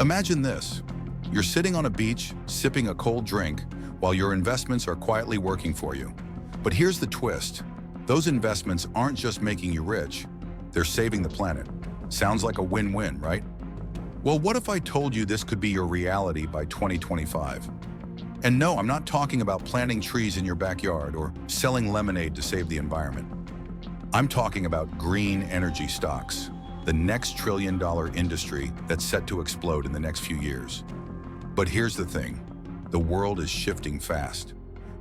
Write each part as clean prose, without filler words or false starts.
Imagine this. You're sitting on a beach, sipping a cold drink, while your investments are quietly working for you. But here's the twist. Those investments aren't just making you rich, they're saving the planet. Sounds like a win-win, right? Well, what if I told you this could be your reality by 2025? And no, I'm not talking about planting trees in your backyard or selling lemonade to save the environment. I'm talking about green energy stocks, the next trillion-dollar industry that's set to explode in the next few years. But here's the thing. The world is shifting fast.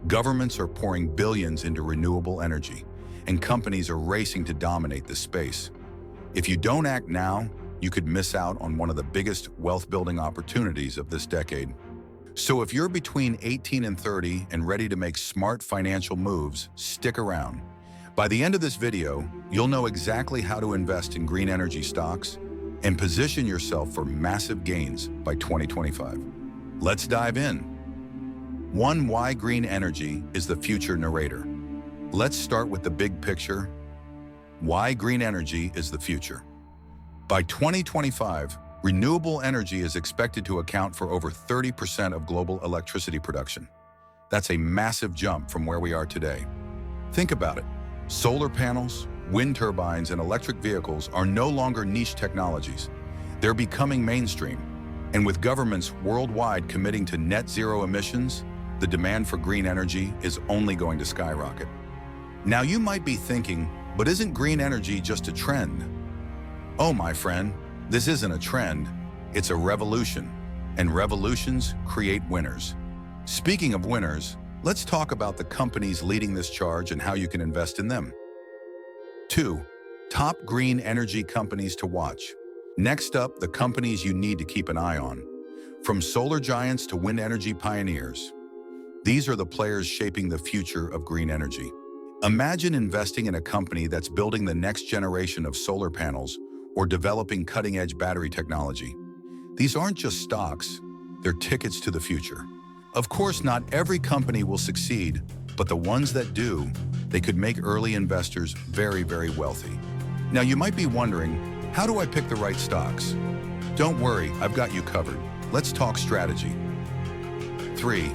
Governments are pouring billions into renewable energy, and companies are racing to dominate this space. If you don't act now, you could miss out on one of the biggest wealth-building opportunities of this decade. So if you're between 18 and 30 and ready to make smart financial moves, stick around. By the end of this video, you'll know exactly how to invest in green energy stocks and position yourself for massive gains by 2025. Let's dive in. 1. Why green energy is the future narrator. Let's start with the big picture. Why green energy is the future. By 2025, renewable energy is expected to account for over 30% of global electricity production. That's a massive jump from where we are today. Think about it. Solar panels, wind turbines, and electric vehicles are no longer niche technologies. They're becoming mainstream. And with governments worldwide committing to net zero emissions, the demand for green energy is only going to skyrocket. Now you might be thinking, but isn't green energy just a trend? Oh, my friend, this isn't a trend, it's a revolution. And revolutions create winners. Speaking of winners, let's talk about the companies leading this charge and how you can invest in them. 2. Top green energy companies to watch. Next up, the companies you need to keep an eye on. From solar giants to wind energy pioneers. These are the players shaping the future of green energy. Imagine investing in a company that's building the next generation of solar panels or developing cutting-edge battery technology. These aren't just stocks, they're tickets to the future. Of course, not every company will succeed, but the ones that do, they could make early investors very, very wealthy. Now, you might be wondering, how do I pick the right stocks? Don't worry, I've got you covered. Let's talk strategy. 3.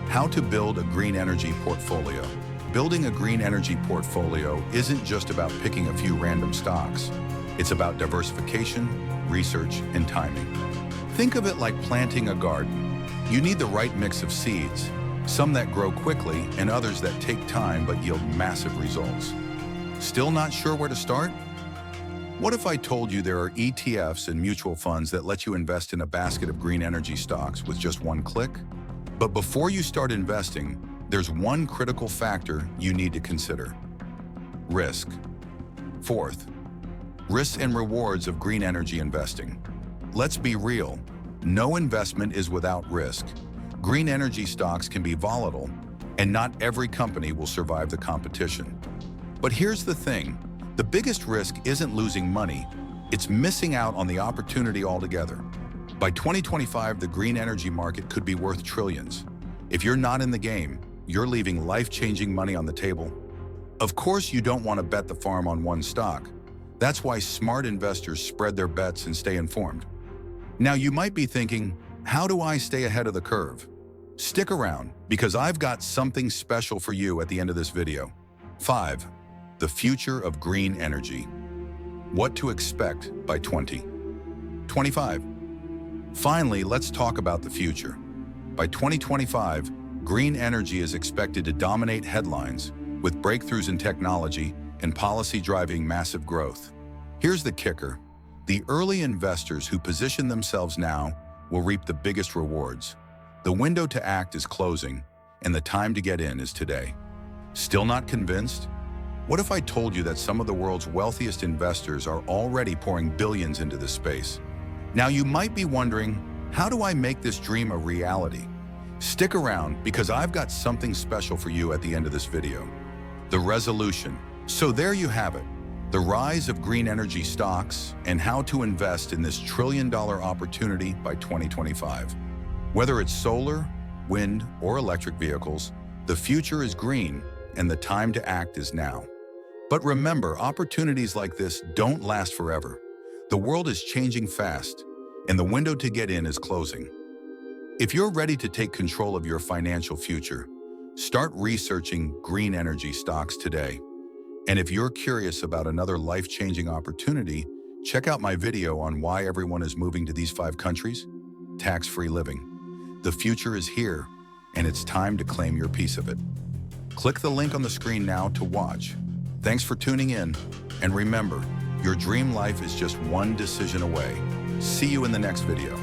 How to build a green energy portfolio. Building a green energy portfolio isn't just about picking a few random stocks. It's about diversification, research, and timing. Think of it like planting a garden. You need the right mix of seeds, some that grow quickly and others that take time but yield massive results. Still not sure where to start? What if I told you there are ETFs and mutual funds that let you invest in a basket of green energy stocks with just one click? But before you start investing, there's one critical factor you need to consider: risk. 4th, risks and rewards of green energy investing. Let's be real, no investment is without risk. Green energy stocks can be volatile, and not every company will survive the competition. But here's the thing, the biggest risk isn't losing money, it's missing out on the opportunity altogether. By 2025, the green energy market could be worth trillions. If you're not in the game, you're leaving life-changing money on the table. Of course, you don't want to bet the farm on one stock. That's why smart investors spread their bets and stay informed. Now, you might be thinking, how do I stay ahead of the curve? Stick around, because I've got something special for you at the end of this video. 5. The future of green energy. What to expect by 2025. Finally, let's talk about the future. By 2025, green energy is expected to dominate headlines, with breakthroughs in technology and policy driving massive growth. Here's the kicker. The early investors who position themselves now will reap the biggest rewards. The window to act is closing, and the time to get in is today. Still not convinced? What if I told you that some of the world's wealthiest investors are already pouring billions into this space? Now, you might be wondering, how do I make this dream a reality? Stick around, because I've got something special for you at the end of this video. The resolution. So there you have it, the rise of green energy stocks and how to invest in this trillion-dollar opportunity by 2025. Whether it's solar, wind, or electric vehicles, the future is green and the time to act is now. But remember, opportunities like this don't last forever. The world is changing fast, and the window to get in is closing. If you're ready to take control of your financial future, start researching green energy stocks today. And if you're curious about another life-changing opportunity, check out my video on why everyone is moving to these 5 countries. Tax-free living. The future is here, and it's time to claim your piece of it. Click the link on the screen now to watch. Thanks for tuning in, and remember, your dream life is just one decision away. See you in the next video.